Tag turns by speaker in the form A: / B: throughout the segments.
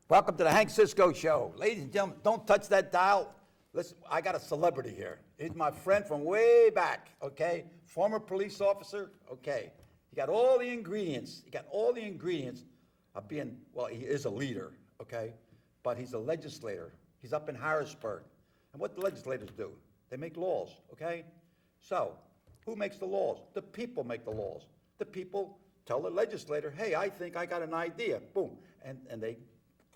A: Welcome to the Hank Cisco Show. Ladies and gentlemen, don't touch that dial. Listen, I got a celebrity here. He's my friend from way back, okay? Former police officer, okay? He got all the ingredients. Of being, well, he is a leader, okay? But he's a legislator. He's up in Harrisburg. And what the legislators do? They make laws, okay? So, who makes the laws? The people make the laws. The people tell the legislator, hey, I think I got an idea. Boom. And they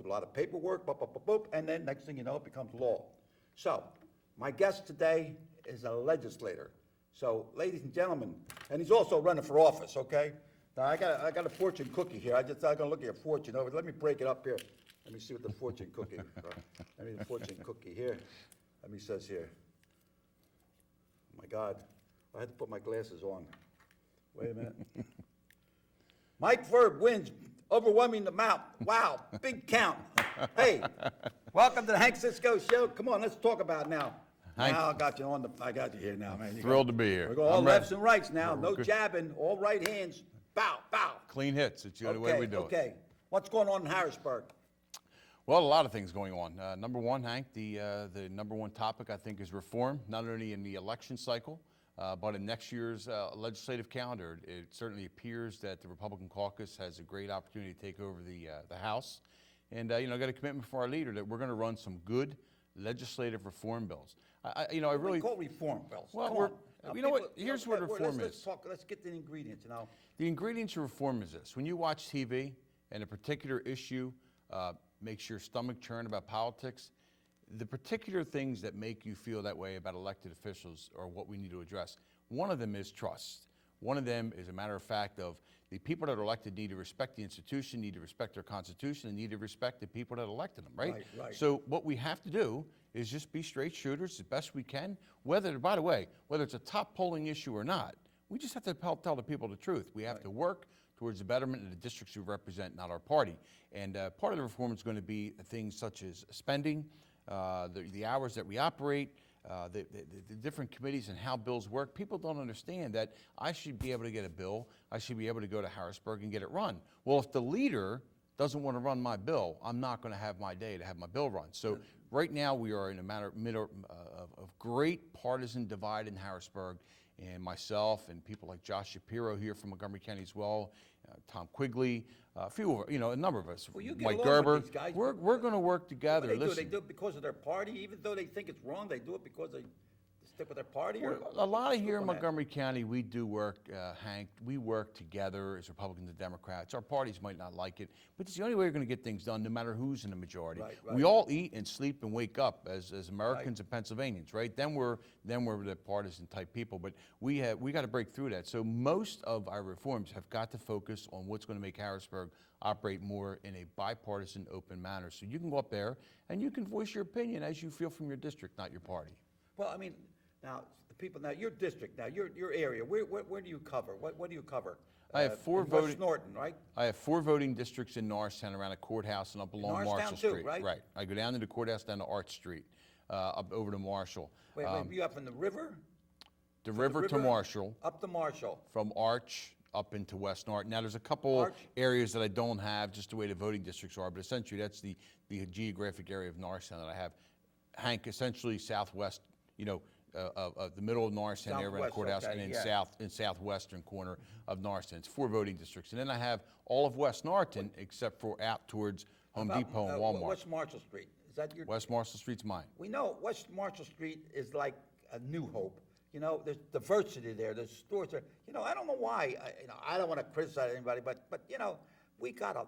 A: do a lot of paperwork, boop, boop, boop, boop, and then next thing you know, it becomes law. So, my guest today is a legislator. So, ladies and gentlemen, and he's also running for office, okay? Now, I got a fortune cookie here. I'm gonna look at your fortune over. Let me break it up here. Let me see what the fortune cookie. Let me the fortune cookie here. Let me says here. Oh my God, I had to put my glasses on. Wait a minute. Mike Vereb wins, overwhelming amount. Wow, big count. Hey, welcome to the Hank Cisco Show. Come on, let's talk about it now.
B: Hank.
A: Now I got you here now, man.
B: Thrilled to be here.
A: We're going all
B: I'm
A: lefts
B: ready.
A: and rights now.
B: We're
A: No
B: good.
A: jabbing, all right hands. Bow, bow.
B: Clean hits. It's the way we do it.
A: Okay. What's going on in Harrisburg?
B: Well, a lot of things going on. Number one, Hank, the number one topic I think is reform, not only in the election cycle, but in next year's legislative calendar. It certainly appears that the Republican caucus has a great opportunity to take over the House. And, got a commitment from our leader that we're going to run some good legislative reform bills. I
A: What
B: really
A: do you call reform bills?
B: Well,
A: Come
B: we're-
A: on. Now,
B: you know what?
A: people-
B: Here's what reform
A: let's
B: is.
A: talk. Let's get the ingredients,
B: The ingredients of reform is this. When you watch TV and a particular issue makes your stomach churn about politics, the particular things that make you feel that way about elected officials are what we need to address. One of them is trust. One of them is a matter of fact of the people that are elected need to respect the institution, need to respect their constitution, and need to respect the people that elected them, right?
A: Right.
B: So what we have to do is just be straight shooters as best we can. By the way, whether it's a top polling issue or not, we just have to tell the people the truth. We have to work towards the betterment of the districts we represent, not our party. And part of the reform is going to be things such as spending, the hours that we operate, the different committees and how bills work. People don't understand that I should be able to get a bill, I should be able to go to Harrisburg and get it run. Well, if the leader doesn't want to run my bill, I'm not going to have my day to have my bill run. So right now we are in a matter of great partisan divide in Harrisburg, and myself and people like Josh Shapiro here from Montgomery County as well, Tom Quigley, a number of us,
A: Well, you get
B: Mike
A: along
B: Gerber.
A: with these guys.
B: We're going to work together.
A: What do they do?
B: Listen.
A: They do it because of their party, even though they think it's wrong. They do it because they stick with their party. Or
B: A lot of here in
A: on that?
B: Montgomery County, we do work, Hank. We work together as Republicans and Democrats. Our parties might not like it, but it's the only way we're going to get things done, no matter who's in the majority.
A: Right.
B: We all eat and sleep and wake up as Americans and Pennsylvanians, right? Then we're the partisan type people, but we got to break through that. So most of our reforms have got to focus on what's going to make Harrisburg operate more in a bipartisan, open manner. So you can go up there and you can voice your opinion as you feel from your district, not your party.
A: Well, I mean, now the people. Now your district. Now your area. Where do you cover? What do you cover?
B: I have four
A: in West
B: voting-
A: Norton, right?
B: I have 4 voting districts in Norristown around the courthouse and up along
A: Norristown
B: Marshall
A: too,
B: Street.
A: right?
B: Right. I go down to the courthouse, down to Arch Street, up over to Marshall.
A: Wait, you up in the river?
B: The river to Marshall,
A: Up to Marshall.
B: from Arch up into West Norton. Now, there's a couple
A: Arch.
B: areas that I don't have, just the way the voting districts are, but essentially that's the geographic area of Norristown that I have. Hank, essentially southwest, of the middle of Norristown area around the
A: Southwest,
B: courthouse,
A: okay,
B: and
A: yeah.
B: in southwestern corner of Norristown. It's 4 voting districts. And then I have all of West Norton except for out towards Home
A: About,
B: Depot and Walmart.
A: West Marshall Street. Is that your?
B: West Marshall Street's mine.
A: We know West Marshall Street is like a New Hope. There's diversity there. There's stores there. I don't know why. I don't want to criticize anybody, but we got a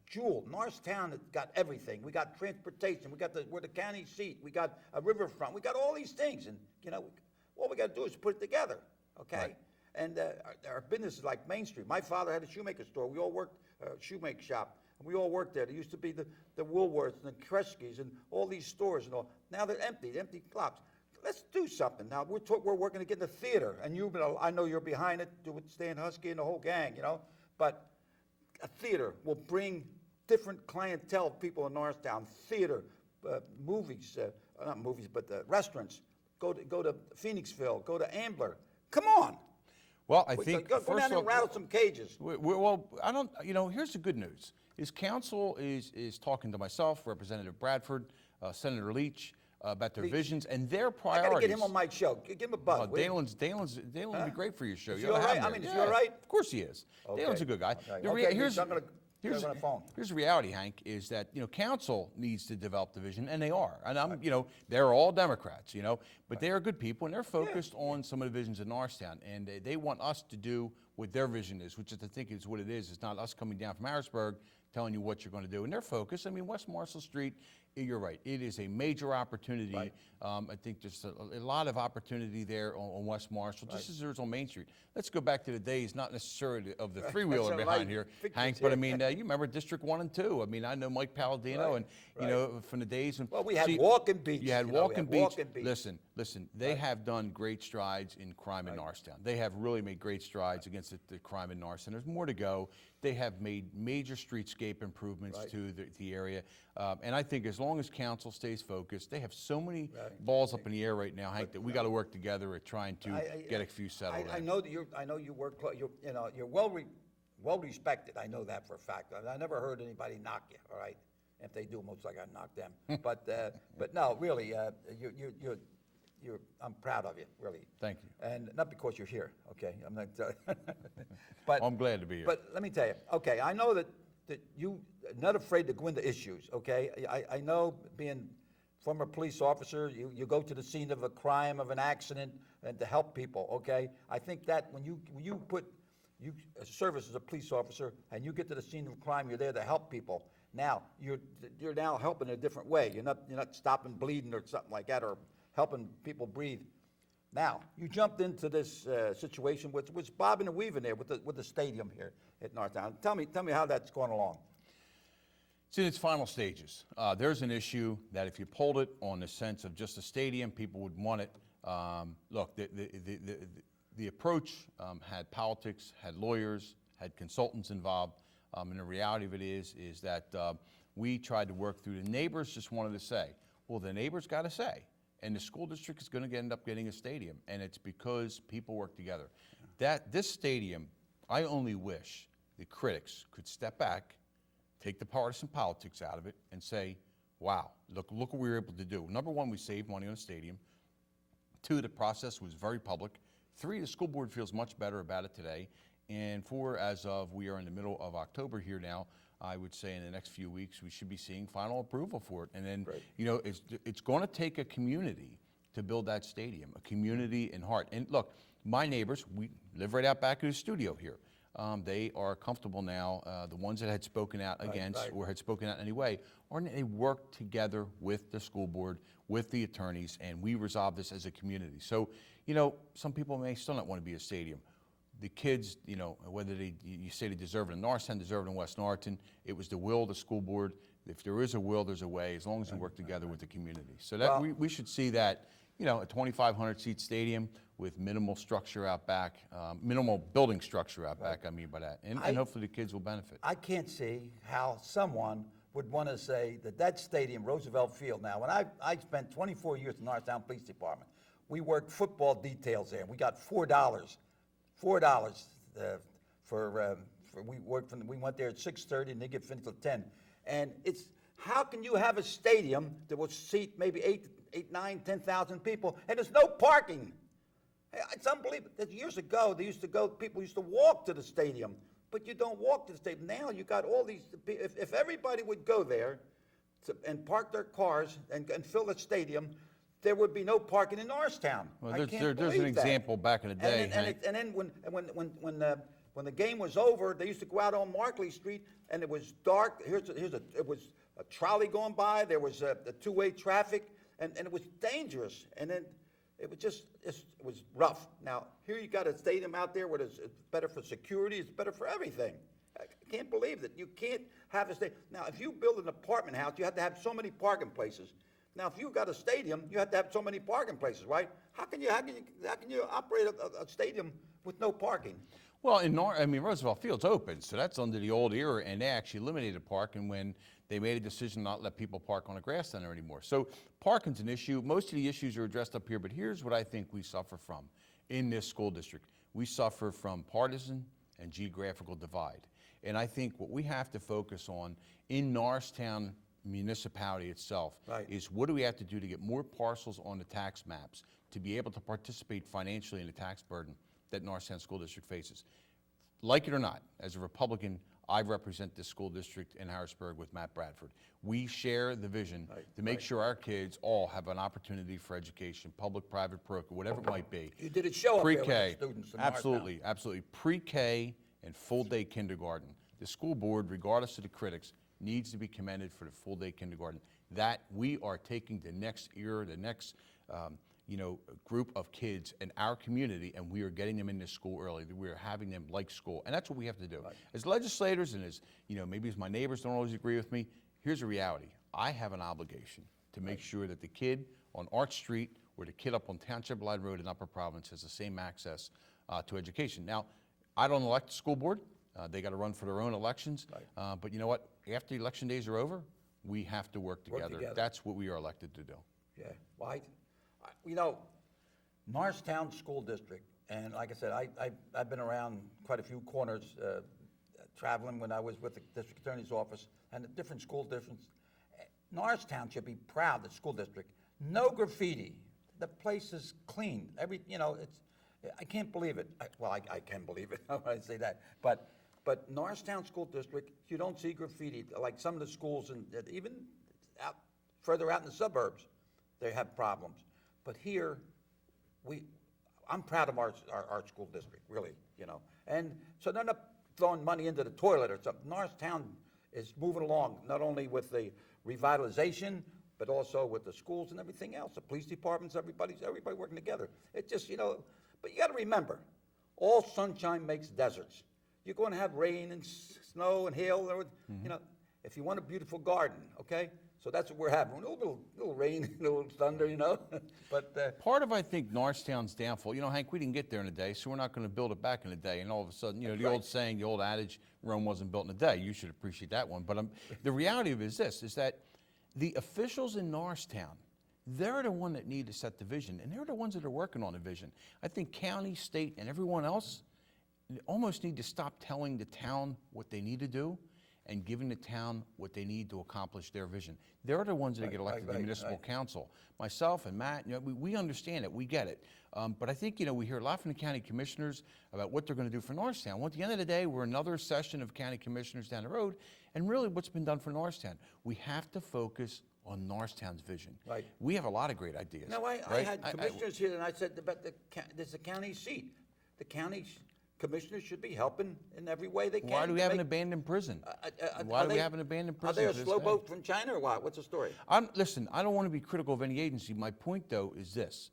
A: jewel. Norristown has got everything. We got transportation. We're the county seat. We got a riverfront. We got all these things, and all we got to do is put it together. Okay.
B: Right.
A: And our business is like Main Street. My father had a shoemaker store. We all worked shoemaker shop. And we all worked there. There used to be the Woolworths and the Kresge's and all these stores and all. Now they're empty lots. Let's do something. Now we're working to get in the theater, and I know you're behind it, do with Stan Husky and the whole gang, But a theater will bring different clientele of people in Norristown. Theater, movies, not movies, but restaurants. Go to Phoenixville. Go to Ambler. Come on.
B: Well, I think,
A: Go
B: first
A: down there
B: off,
A: and rattle some cages.
B: well, I don't, here's the good news. Is council is talking to myself, Representative Bradford, Senator Leach, about their visions and their
A: I
B: priorities.
A: gotta get him on my show. Give him a buzz. will you?
B: Dalen would be great for your show.
A: Is
B: You
A: he
B: ought to
A: all
B: have
A: right?
B: him
A: I
B: there.
A: mean, is he all right?
B: Of course he is. Dalen's a good guy.
A: Okay,
B: Here's
A: I'm gonna get him on the phone.
B: Here's the reality, Hank, is that, council needs to develop the vision, and they are. And they're all Democrats, but they are good people, and they're focused on some of the visions in Norristown. And they want us to do what their vision is, which I think is what it is. It's not us coming down from Harrisburg telling you what you're going to do. And they're focused. I mean, West Marshall Street, you're right. It is a major opportunity.
A: Right.
B: I think there's a lot of opportunity there on West Marshall, just as there's on Main Street. Let's go back to the days, not necessarily of the three-wheeler
A: That's
B: behind
A: right.
B: here,
A: Pictures
B: Hank, but I
A: here.
B: mean, you remember District 1 and 2. I mean, I know Mike Palladino,
A: Right,
B: and, from the days when...
A: Well, we had
B: See,
A: Walking Beach.
B: You had
A: we
B: Walking Beach.
A: Walking Beach.
B: Listen, they have done great strides in crime in Norristown. They have really made great strides against the crime in Norristown. There's more to go. They have made major streetscape improvements to the area. And I think as long as council stays focused, they have so many balls up in the air right now, Hank, that we got to work together at trying to get a few settled
A: I
B: in.
A: know that you work. You're well respected. I know that for a fact. I never heard anybody knock you. All right, if they do, most likely I knock them. but no, really, I'm proud of you, really.
B: Thank you.
A: And not because you're here. Okay, I'm not. But
B: I'm glad to be here.
A: But let me tell you. Okay, I know that you're not afraid to go into issues. Okay, I know being former police officer, you go to the scene of a crime, of an accident, and to help people, okay? I think that when you serve as a police officer and you get to the scene of a crime, you're there to help people. Now, you're now helping in a different way. You're not stopping bleeding or something like that, or helping people breathe. Now, you jumped into this situation with bobbing and weaving there with the stadium here at Northtown. Tell me how that's going along.
B: It's in its final stages. There's an issue that if you pulled it on the sense of just a stadium, people would want it. Look, the approach had politics, had lawyers, had consultants involved, and the reality of it is that we tried to work through. The neighbors just wanted to say, well, the neighbors got to say, and the school district is going to end up getting a stadium, and it's because people work together. This stadium, I only wish the critics could step back, take the partisan politics out of it, and say, wow, look what we were able to do. Number one, we saved money on a stadium. 2, the process was very public. 3, the school board feels much better about it today. And 4, as of, we are in the middle of October here now, I would say in the next few weeks, we should be seeing final approval for it. And then, it's going to take a community to build that stadium, a community in heart. And look, my neighbors, we live right out back of the studio here. They are comfortable now. The ones that had spoken out against or had spoken out anyway, they work together with the school board, with the attorneys, and we resolve this as a community. So, some people may still not want to be a stadium. The kids, whether you say they deserve it in Norristown, deserve it in West Norriton, it was the will of the school board. If there is a will, there's a way, as long as we work together with the community. So that we should see that, a 2,500 seat stadium with minimal structure out back, minimal building structure out back, I mean by that. And hopefully the kids will benefit.
A: I can't see how someone would want to say that stadium, Roosevelt Field, now, when I spent 24 years in the Norristown Police Department, we worked football details there. We got $4 we went there at 6:30 and they get finished at 10. And how can you have a stadium that will seat maybe 8, 9, 10,000 people and there's no parking? It's unbelievable. Years ago, people used to walk to the stadium, but you don't walk to the stadium. Now you got all these, if everybody would go there and park their cars and fill the stadium, there would be no parking in Norristown.
B: Well,
A: I can't
B: there's
A: believe
B: an
A: that.
B: example back in the day, Hank.
A: And then when the game was over, they used to go out on Markley Street, and it was dark. It was a trolley going by. There was a two-way traffic, and it was dangerous. And then it was rough. Now here you got a stadium out there where it's better for security. It's better for everything. I can't believe that you can't have a stadium. Now, if you build an apartment house, you have to have so many parking places. Now, if you got a stadium, you have to have so many parking places, right? How can you operate a stadium with no parking?
B: Well, Roosevelt Field's open, so that's under the old era, and they actually eliminated parking when they made a decision not to let people park on the grass center anymore. So parking's an issue. Most of the issues are addressed up here, but here's what I think we suffer from in this school district. we suffer from partisan and geographical divide. And I think what we have to focus on in Norristown municipality itself
A: Right.
B: is what do we have to do to get more parcels on the tax maps to be able to participate financially in the tax burden that Norristown School District faces. Like it or not, as a Republican, I represent this school district in Harrisburg with Matt Bradford. We share the vision to make sure our kids all have an opportunity for education, public, private, parochial, whatever it might be.
A: You did a show up there with the
B: Pre-K,
A: students in
B: absolutely, absolutely. Pre-K and full-day kindergarten. The school board, regardless of the critics, needs to be commended for the full-day kindergarten. That we are taking the next era, the next group of kids in our community, and we are getting them into school early. We are having them like school, and that's what we have to do.
A: Right.
B: As legislators and as, maybe as my neighbors don't always agree with me, here's the reality. I have an obligation to make sure that the kid on Arch Street or the kid up on Township Line Road in Upper Providence has the same access to education. Now, I don't elect the school board. They got to run for their own elections.
A: Right.
B: But you know what? After the election days are over, we have to work together. That's what we are elected to do.
A: Yeah, well, Norristown School District, and like I said, I've been around quite a few corners, traveling when I was with the district attorney's office and the different school districts. Norristown should be proud, the school district. No graffiti. The place is clean. I can't believe it. I can believe it when I say that. But Norristown School District, you don't see graffiti like some of the schools, even further out in the suburbs, they have problems. But here, I'm proud of our school district, really, And so they're not throwing money into the toilet or something. Norristown is moving along, not only with the revitalization, but also with the schools and everything else, the police departments, everybody working together. It's just, but you got to remember, all sunshine makes deserts. You're going to have rain and snow and hail, if you want a beautiful garden, okay? So that's what we're having. A little rain, a little thunder, But
B: part of, I think, Norristown's downfall, Hank, we didn't get there in a day, so we're not going to build it back in a day. And all of a sudden, the old saying, the old adage, Rome wasn't built in a day. You should appreciate that one. But the reality of it is this, is that the officials in Norristown, they're the one that need to set the vision, and they're the ones that are working on the vision. I think county, state, and everyone else almost need to stop telling the town what they need to do and giving the town what they need to accomplish their vision. They're the ones that get elected to the municipal council. Myself and Matt, we understand it, we get it. But I think, we hear a lot from the county commissioners about what they're going to do for Norristown. Well, at the end of the day, we're another session of county commissioners down the road, and really what's been done for Norristown. We have to focus on Norristown's vision.
A: Right.
B: We have a lot of great ideas.
A: No, I had commissioners here, and I said, but there's a county seat. The county commissioners should be helping in every way they can.
B: Why do we have an abandoned prison? Why do we have an abandoned prison?
A: Are they a slow boat from China or what? What's the story?
B: Listen, I don't want to be critical of any agency. My point, though, is this.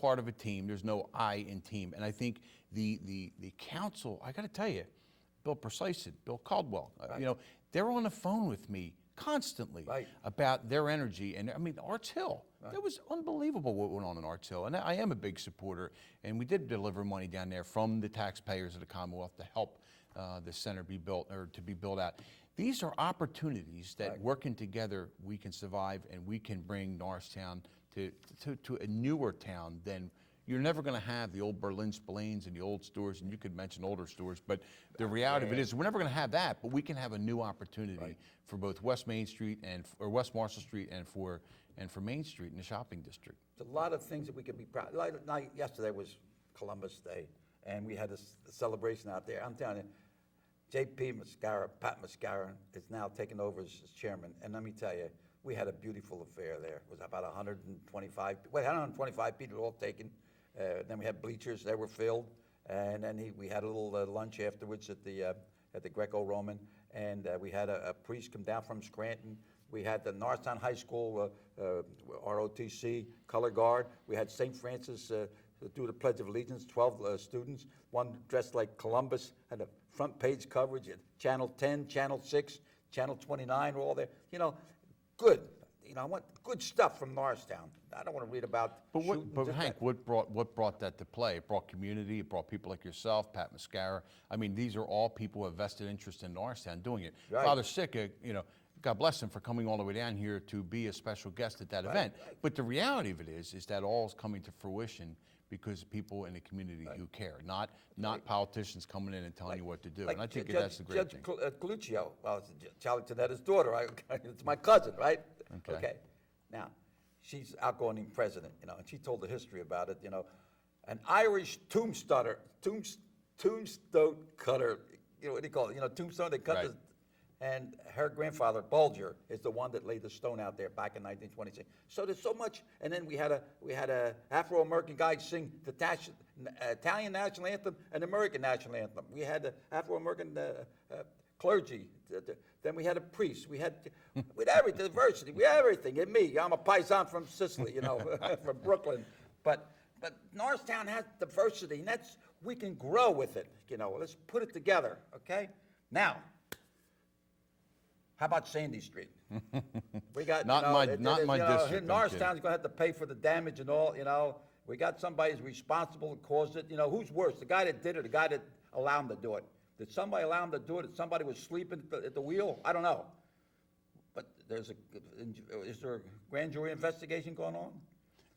B: Part of a team. There's no I in team. And I think the council, I got to tell you, Bill Precyson, Bill Caldwell, they're on the phone with me constantly about their energy. And Arts Hill, that was unbelievable what went on in Arts Hill. And I am a big supporter, and we did deliver money down there from the taxpayers of the Commonwealth to help the center be built, or to be built out. These are opportunities that working together, we can survive, and we can bring Norristown to a newer town than. You're never going to have the old Berlin Spillanes and the old stores, and you could mention older stores, but the reality of it is we're never going to have that, but we can have a new opportunity for both West Main Street or West Marshall Street and for Main Street in the shopping district.
A: There's a lot of things that we could be proud. Yesterday was Columbus Day, and we had this celebration out there. I'm telling you, Pat Mascara is now taking over as chairman, and let me tell you, we had a beautiful affair there. It was about 125 people all taken. Then we had bleachers; they were filled, and then we had a little lunch afterwards at the Greco-Roman, and we had a priest come down from Scranton. We had the Norristown High School ROTC color guard. We had St. Francis do the Pledge of Allegiance. 12 students, one dressed like Columbus, had a front page coverage at Channel 10, Channel 6, Channel 29, were all there. Good. I want good stuff from Norristown. I don't want to read about.
B: But Hank, what brought that to play? It brought community. It brought people like yourself, Pat Mascara. These are all people who have vested interest in Norristown doing it.
A: Right.
B: Father Sicca, God bless him for coming all the way down here to be a special guest at that event. Right. But the reality of it is that all is coming to fruition because of people in the community who care, not politicians coming in and telling you what to do.
A: Like
B: And I think
A: Judge-
B: that's the great
A: Judge
B: thing.
A: Coluccio, well, it's Charlie Tanetta's daughter, it's my cousin, right?
B: Okay.
A: Now, she's outgoing president, and she told the history about it, an Irish tombstone cutter, what do you call it, tombstone, they cut
B: Right.
A: this, and her grandfather, Bulger, is the one that laid the stone out there back in 1926. So there's so much, and then we had a Afro-American guy sing the Italian national anthem and American national anthem. We had the Afro-American clergy. Then we had a priest. We had everything, diversity. We had everything. And me, I'm a paisan from Sicily, from Brooklyn. But Norristown has diversity, and we can grow with it. Let's put it together, okay? Now, how about Sandy Street? We got
B: Not my district, I'm
A: Norristown's going to have to pay for the damage and all. We got somebody who's responsible and caused it. Who's worse, the guy that did it or the guy that allowed him to do it? Did somebody allow him to do it? Did somebody was sleeping at the wheel? I don't know. But is there a grand jury investigation going on?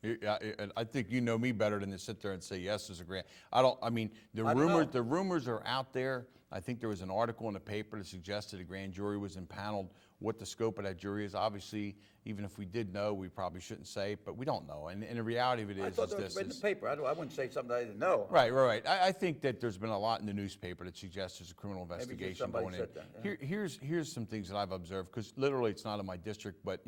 B: Yeah, and I think you know me better than to sit there and say yes, there's a grant. The rumors are out there. I think there was an article in the paper that suggested a grand jury was impaneled. What the scope of that jury is, obviously, even if we did know, we probably shouldn't say it, but we don't know. And the reality of it is,
A: I thought there was in the paper. I wouldn't say something I didn't know.
B: Right. I think that there's been a lot in the newspaper that suggests there's a criminal investigation
A: somebody
B: going in.
A: said that, yeah.
B: Here's some things that I've observed, because literally it's not in my district, but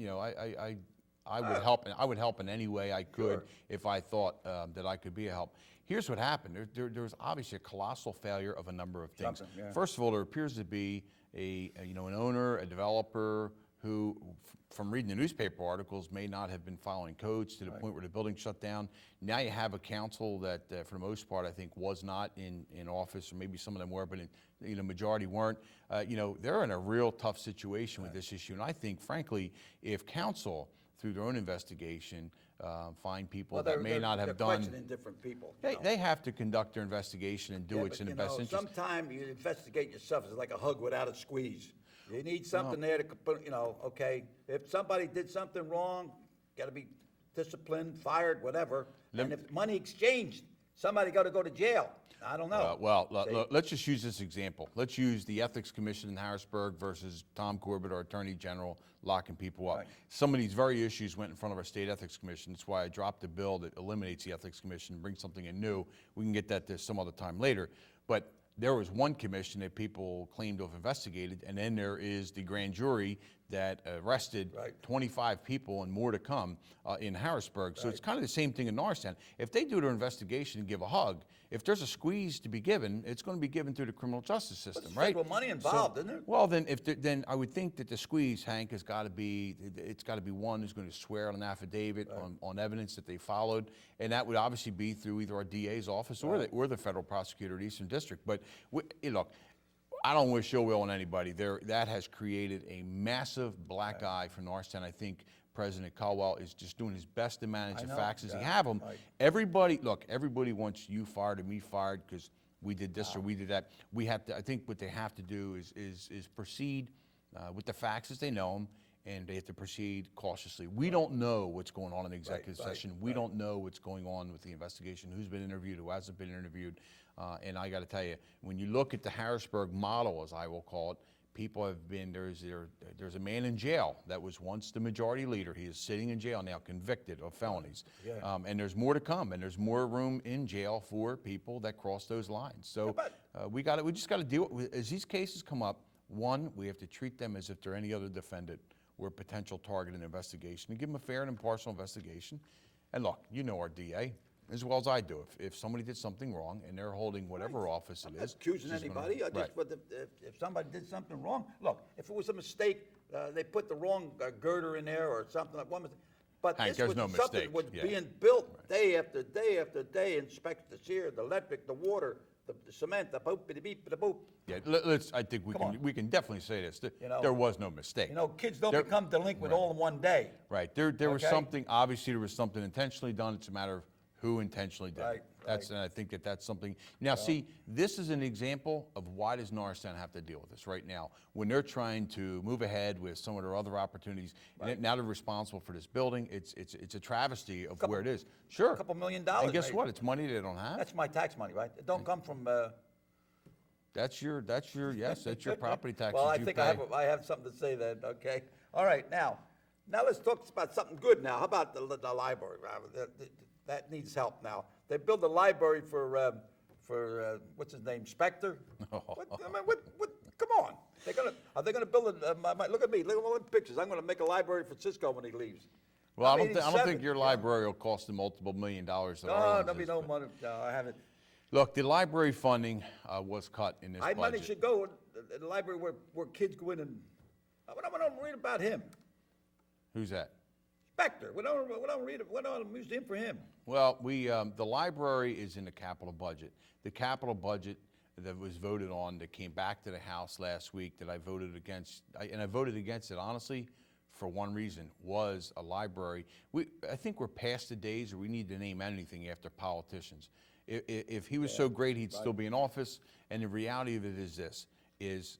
B: I would help. I would help in any way I could
A: Sure.
B: if I thought that I could be a help. Here's what happened. There was obviously a colossal failure of a number of things.
A: Yeah.
B: First of all, there appears to be an owner, a developer who, from reading the newspaper articles, may not have been following codes to the point where the building shut down. Now you have a council that, for the most part, I think was not in office, or maybe some of them were, but majority weren't. They're in a real tough situation with this issue, and I think, frankly, if council, through their own investigation, find people that may not have
A: they're
B: done.
A: questioning different people.
B: They have to conduct their investigation and do what's in the best interest.
A: Sometimes you investigate yourself. It's like a hug without a squeeze. You need something there to put, okay. If somebody did something wrong, got to be disciplined, fired, whatever. And if money exchanged, somebody got to go to jail. I don't know.
B: Look, let's just use this example. Let's use the Ethics Commission in Harrisburg versus Tom Corbett, our Attorney General, locking people up.
A: Right.
B: Some of these very issues went in front of our state ethics commission. That's why I dropped a bill that eliminates the ethics commission and brings something in new. We can get that to some other time later. But there was one commission that people claimed to have investigated, and then there is the grand jury that arrested 25 people and more to come in Harrisburg. So it's kind of the same thing in Norristown. If they do their investigation and give a hug, if there's a squeeze to be given, it's going to be given through the criminal justice system,
A: There's
B: right?
A: federal money involved, isn't there?
B: Well, then I would think that the squeeze, Hank, has got to be, it's got to be one who's going to swear on an affidavit on evidence that they followed, and that would obviously be through either our DA's office or the federal prosecutor at Eastern District. But look, I don't wish ill will on anybody. That has created a massive black eye for Norristown. I think President Caldwell is just doing his best to manage the facts as he have them.
A: Right.
B: Everybody wants you fired or me fired because we did this or we did that. We have to. I think what they have to do is proceed with the facts as they know them, and they have to proceed cautiously. We don't know what's going on in the executive session. We don't know what's going on with the investigation, who's been interviewed, who hasn't been interviewed. And I got to tell you, when you look at the Harrisburg model, as I will call it, people have been, there's a man in jail that was once the majority leader. He is sitting in jail now, convicted of felonies.
A: Yeah.
B: And there's more to come, and there's more room in jail for people that cross those lines. So we just got to deal with, as these cases come up, one, we have to treat them as if they're any other defendant or potential target in an investigation, and give them a fair and impartial investigation. And look, you know our DA as well as I do. If somebody did something wrong and they're holding whatever office
A: I'm
B: it
A: not
B: is.
A: accusing anybody. If somebody did something wrong, look, if it was a mistake, they put the wrong girder in there or something like one mistake. But
B: Hank,
A: this
B: there's
A: was
B: no
A: something
B: mistake.
A: was
B: Yeah.
A: being built day after day after day. Inspect the sear, the electric, the water, the cement, the boop, the beep, the boop.
B: Yeah, I think we can definitely say this.
A: know,
B: There was no mistake.
A: Kids don't become delinquent all in one day.
B: Right. There was
A: Okay.
B: something, obviously there was something intentionally done. It's a matter of who intentionally did
A: Right,
B: it. That's,
A: right.
B: and I think that that's something. Now, see, this is an example of why does Norristown have to deal with this right now when they're trying to move ahead with some of their other opportunities.
A: Right.
B: Now they're responsible for this building. It's a travesty of where it is. Sure.
A: $2 million.
B: And guess
A: maybe.
B: what? It's money they don't have.
A: That's my tax money, right? It don't come from,
B: That's your yes, that's your property taxes
A: well, I
B: you
A: think
B: pay.
A: I have something to say then, okay? All right, now let's talk about something good now. How about the library? That needs help now. They built a library for what's his name, Spector? What, I mean, come on. Are they gonna build look at me, look at all the pictures. I'm gonna make a library for Cisco when he leaves.
B: Well,
A: I'm
B: I don't
A: 87,
B: think your
A: you know?
B: library will cost them multiple $1 million. that
A: No,
B: Arlen's
A: there'll be
B: is,
A: no
B: but-
A: money, no, I haven't.
B: Look, the library funding was cut in this
A: Money
B: budget.
A: should go in the library where kids go in and, I don't read about him.
B: Who's that?
A: Spector, we don't read, we don't museum for him.
B: Well, the library is in the capital budget. The capital budget that was voted on, that came back to the House last week, that I voted against, and I voted against it honestly for one reason, was a library. I think we're past the days where we need to name anything after politicians. If he was so great, he'd still be in office. And the reality of it is this, is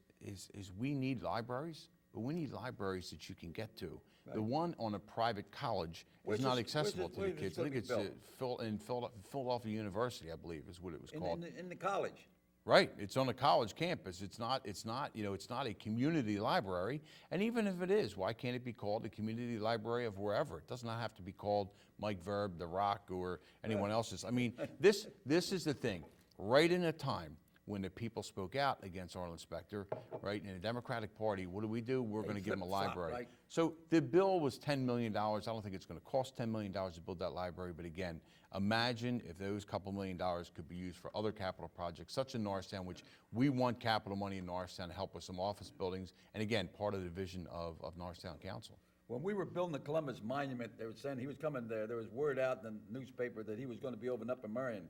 B: we need libraries, but we need libraries that you can get to. The one on a private college
A: Where's
B: is not
A: this-
B: accessible
A: where's
B: to the
A: this
B: kids. I
A: gonna
B: think
A: be
B: it's in Philadelphia University, I believe, is what it was called.
A: In the college.
B: Right, it's on a college campus. It's not a community library. And even if it is, why can't it be called the community library of wherever? It does not have to be called Mike Vereb, The Rock, or anyone else's. I mean, this is the thing. Right in a time when the people spoke out against Arlen Spector, right, in the Democratic Party, what do? We're going to give them a
A: flip-flop,
B: library.
A: right.
B: So the bill was $10 million. I don't think it's going to cost $10 million to build that library, but again, imagine if those couple $1 million could be used for other capital projects, such in Norristown, which we want capital money in Norristown to help with some office buildings, and again, part of the vision of Norristown Council.
A: When we were building the Columbus Monument, they were saying he was coming there. There was word out in the newspaper that he was going to be opening up in Marion.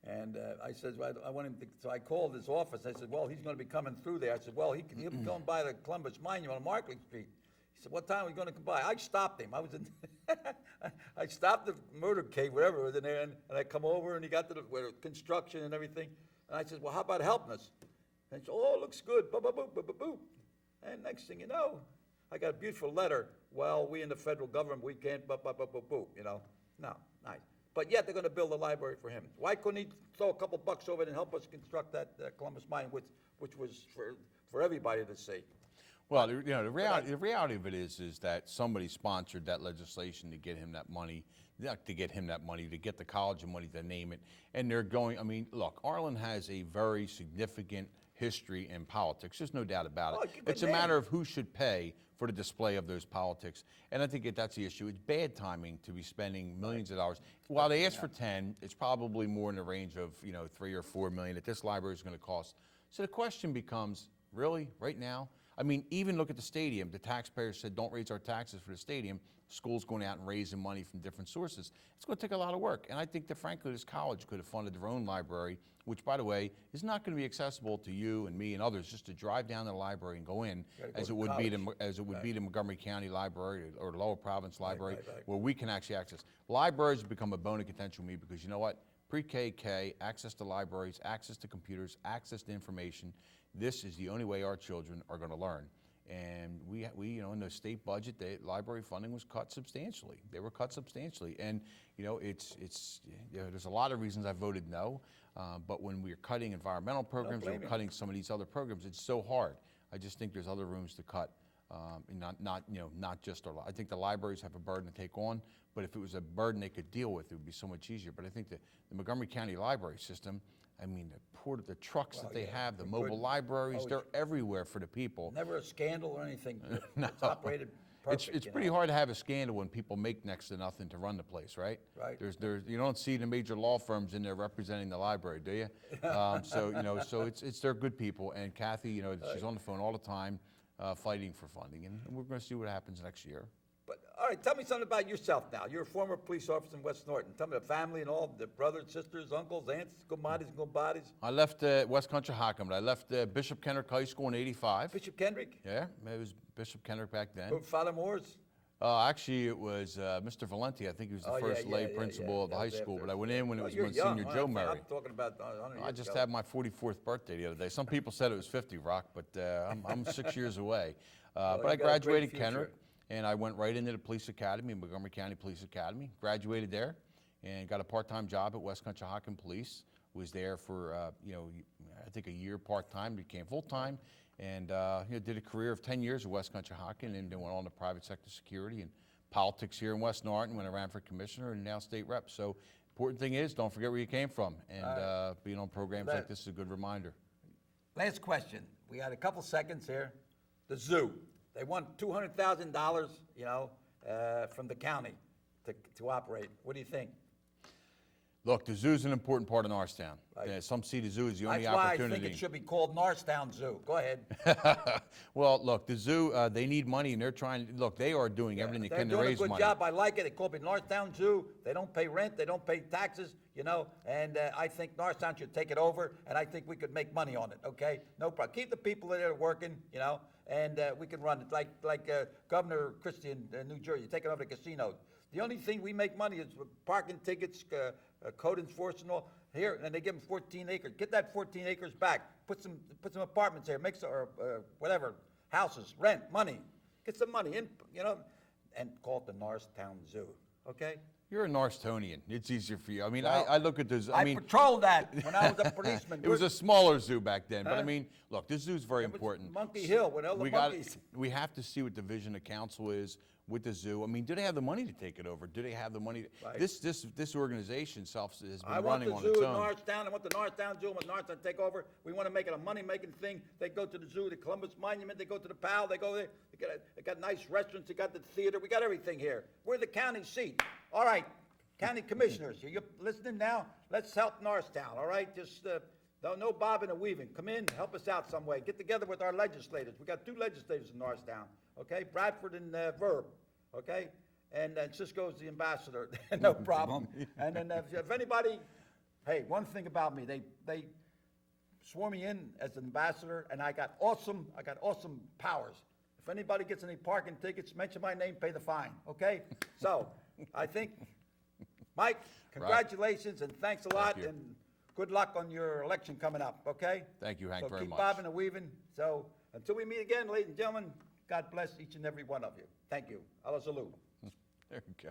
A: And I said, well, I want him to, so I called his office. I said, well, he's going to be coming through there. I said, well, he'll be going by the Columbus Monument on Markley Street. He said, what time are we going to come by? I stopped him. I was in, I stopped the murder cave, whatever was in there, and I come over, and he got to the where construction and everything. And I said, well, how about helping us? And he said, oh, it looks good. Boop, boop, boop, boop, boop, boop. And next thing you know, I got a beautiful letter. Well, we in the federal government, we can't, boop, boop, boop, boop, boop, you know. No, nice. But yet they're going to build a library for him. Why couldn't he throw a couple bucks over it and help us construct that Columbus Monument, which was for everybody to see?
B: Well, the reality of it is that somebody sponsored that legislation to get him that money, to get the college the money to name it. And they're going, I mean, look, Arlen has a very significant history in politics. There's no doubt about it.
A: Oh, good
B: It's a
A: name.
B: matter of who should pay for the display of those politics. And I think that's the issue. It's bad timing to be spending millions of dollars. While they asked for 10, it's probably more in the range of, 3 or 4 million that this library is going to cost. So the question becomes, really, right now? I mean, even look at the stadium. The taxpayers said, don't raise our taxes for the stadium. Schools going out and raising money from different sources. It's going to take a lot of work. And I think that, frankly, this college could have funded their own library, which, by the way, is not going to be accessible to you and me and others just to drive down to the library and go in, as it would be to Montgomery County Library or the Lower Province Library,
A: right.
B: where we can actually access. Libraries have become a bone of contention with me because, you know what? Pre-K, K, access to libraries, access to computers, access to information. This is the only way our children are going to learn. And we in the state budget, the library funding was cut substantially. They were cut substantially. And, there's a lot of reasons I voted no. But when we're cutting environmental programs, or cutting some of these other programs, it's so hard. I just think there's other rooms to cut. And not just I think the libraries have a burden to take on, but if it was a burden they could deal with, it would be so much easier. But I think the Montgomery County library system, I mean, the trucks that they have, the mobile libraries, they're everywhere for the people.
A: Never a scandal or anything.
B: No.
A: It's operated perfect.
B: It's pretty hard to have a scandal when people make next to nothing to run the place, right?
A: Right.
B: You don't see the major law firms in there representing the library, do you? So they're good people. And Kathy, she's on the phone all the time, fighting for funding, and we're going to see what happens next year.
A: But, all right, tell me something about yourself now. You're a former police officer in West Norton. Tell me the family and all, the brothers, sisters, uncles, aunts, kumatis, kumbadis.
B: I left West Country Hockham, but I left Bishop Kendrick High School in '85.
A: Bishop Kendrick?
B: Yeah, it was Bishop Kendrick back then.
A: Father Moore's?
B: Actually, it was Mr. Valenti. I think he was the
A: Oh, yeah,
B: first lay
A: yeah, yeah,
B: principal of the
A: that
B: high
A: was
B: school.
A: after.
B: But I went in when it
A: Oh,
B: was
A: you're
B: Monsignor
A: young.
B: Joe
A: I'm
B: Murray.
A: talking about 100
B: I
A: years
B: just
A: ago.
B: had my 44th birthday the other day. Some people said it was 50, Rock, but I'm 6 years away.
A: Well,
B: But
A: you
B: I
A: got a great
B: graduated
A: future.
B: Kenner, and I went right into the police academy, Montgomery County Police Academy. Graduated there, and got a part-time job at West Conshohocken Police. Was there for I think a year part-time, became full-time, and did a career of 10 years at West Conshohocken, and then went on to private sector security and politics here in West Norton when I ran for commissioner and now state rep. So important thing is, don't forget where you came from, and being on programs like this is a good reminder.
A: Last question. We had a couple seconds here. The zoo. They want $200,000, from the county to operate. What do you think?
B: Look, the zoo's an important part of Norristown.
A: Right.
B: Some see the zoo as the only
A: That's why I
B: opportunity.
A: think it should be called Norristown Zoo. Go ahead.
B: Well, look, the zoo, they need money, and they're trying, look, they are doing everything they
A: They're
B: can to
A: doing a
B: raise
A: good
B: money.
A: job. I like it. They call it Norristown Zoo. They don't pay rent. They don't pay taxes, and I think Norristown should take it over, and I think we could make money on it, okay? No problem. Keep the people that are working, and we can run it like Governor Christie in New Jersey, taking over the casinos. The only thing we make money is with parking tickets, code enforcement, and all. Here, and they give them 14 acres. Get that 14 acres back. Put some apartments here. Make some, whatever, houses, rent, money. Get some money in, and call it the Norristown Zoo, okay?
B: You're a Norristonian. It's easier for you. I mean, I look at this, I mean,
A: patrolled that when I was a policeman.
B: it was a smaller zoo back then, but I
A: Huh?
B: mean, look, this zoo's very important.
A: Monkey Hill with all the monkeys.
B: We have to see what the vision of council is with the zoo. I mean, do they have the money to take it over? Do they have the money?
A: Right.
B: This organization has been
A: I want
B: running
A: the
B: on
A: zoo
B: its
A: in
B: own.
A: Norristown. I want the Norristown Zoo. I want Norristown to take over. We want to make it a money-making thing. They go to the zoo, the Columbus Monument. They go to the PAL. They go there. They got nice restaurants. They got the theater. We got everything here. We're the county seat. All right, county commissioners, are you listening now? Let's help Norristown. All right, just no bobbing and weaving. Come in, help us out some way. Get together with our legislators. We got 2 legislators in Norristown. Okay, Bradford and Vereb. Okay, and Cisco's the ambassador. No problem. And then if anybody, hey, one thing about me, they swore me in as an ambassador, and I got awesome powers. If anybody gets any parking tickets, mention my name, pay the fine. Okay, so I think, Mike, congratulations and thanks a lot,
B: you.
A: and good luck on your election coming up. Okay.
B: Thank you, Hank,
A: So
B: very
A: keep
B: much.
A: bobbing and weaving. So until we meet again, ladies and gentlemen, God bless each and every one of you. Thank you. Allah salute.
B: There you go.